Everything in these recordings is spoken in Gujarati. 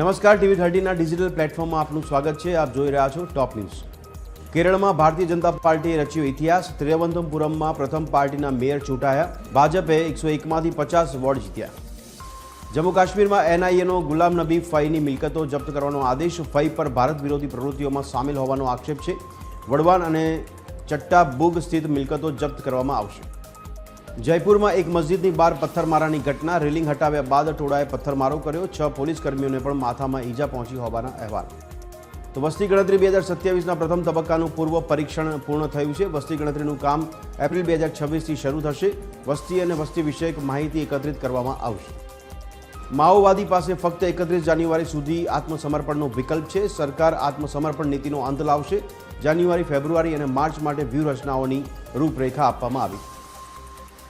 નમસ્કાર, TV30ના ડિજિટલ પ્લેટફોર્મમાં આપનું સ્વાગત છે. આપ જોઈ રહ્યા છો ટોપ ન્યૂઝ. કેરળમાં ભારતીય જનતા પાર્ટીએ રચ્યો ઇતિહાસ. ત્રિવેન્દ્રપુરમમાં પ્રથમ પાર્ટીના મેયર ચૂંટાયા. ભાજપે 101માંથી 50 વોર્ડ જીત્યા. જમ્મુ કાશ્મીરમાં NIAનો ગુલામ નબી ફઈની મિલકતો જપ્ત કરવાનો આદેશ. ફઈ પર ભારત વિરોધી પ્રવૃત્તિઓમાં સામેલ હોવાનો આક્ષેપ છે. વડવાન અને ચટ્ટાબુગ સ્થિત મિલકતો જપ્ત કરવામાં આવશે. જયપુરમાં એક મસ્જિદની બહાર પથ્થરમારાની ઘટના. રેલિંગ હટાવ્યા બાદ ટોળાએ પથ્થરમારો કર્યો. 6 પોલીસ કર્મીઓને પણ માથામાં ઈજા પહોંચી હોવાના અહેવાલ. તો વસ્તી ગણતરી 2027ના પ્રથમ તબક્કાનું પૂર્વ પરીક્ષણ પૂર્ણ થયું છે. વસ્તી ગણતરીનું કામ એપ્રિલ 2026થી શરૂ થશે. વસ્તી અને વસ્તી વિષયક માહિતી એકત્રિત કરવામાં આવશે. માઓવાદી પાસે ફક્ત 31 જાન્યુઆરી સુધી આત્મસમર્પણનો વિકલ્પ છે. સરકાર આત્મસમર્પણ નીતિનો અંત લાવશે. જાન્યુઆરી, ફેબ્રુઆરી અને માર્ચ માટે વ્યૂહરચનાઓની રૂપરેખા આપવામાં આવી.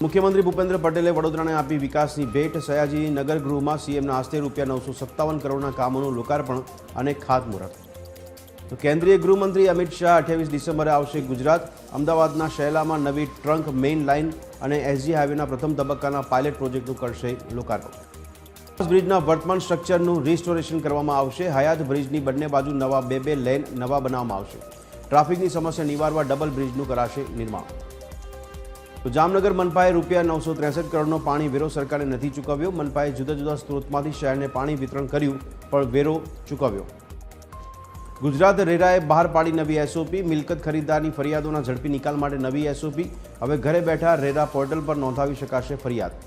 મુખ્યમંત્રી ભૂપેન્દ્ર પટેલે વડોદરાને આપી વિકાસની ભેટ. સયાજી નગર ગૃહમાં CMના હસ્તે ₹957 કરોડના કામોનું લોકાર્પણ અને ખાતમુહૂર્ત. તો કેન્દ્રીય ગૃહમંત્રી અમિત શાહ 28 ડિસેમ્બરે આવશે ગુજરાત. અમદાવાદના શહેલામાં નવી ટ્રંક મેઇન લાઇન અને SG હાઈવેના પ્રથમ તબક્કાના પાયલટ પ્રોજેક્ટનું કરશે લોકાર્પણ. બ્રિજના વર્તમાન સ્ટ્રક્ચરનું રિસ્ટોરેશન કરવામાં આવશે. હયાત બ્રિજની બંને બાજુ નવા 2 લેન નવા બનાવવામાં આવશે. ટ્રાફિકની સમસ્યા નિવારવા ડબલ બ્રિજનું કરાશે નિર્માણ. તો જામનગર મનપાએ ₹963 કરોડનો પાણી વેરો સરકારે નથી ચૂકવ્યો. મનપાએ જુદા જુદા સ્ત્રોતમાંથી શહેરને પાણી વિતરણ કર્યું પણ વેરો ચૂકવ્યો. ગુજરાત રેરાએ બહાર પાડી નવી SOP. મિલકત ખરીદદારની ફરિયાદોના ઝડપી નિકાલ માટે નવી SOP. હવે ઘરે બેઠા રેરા પોર્ટલ પર નોંધાવી શકાશે ફરિયાદ.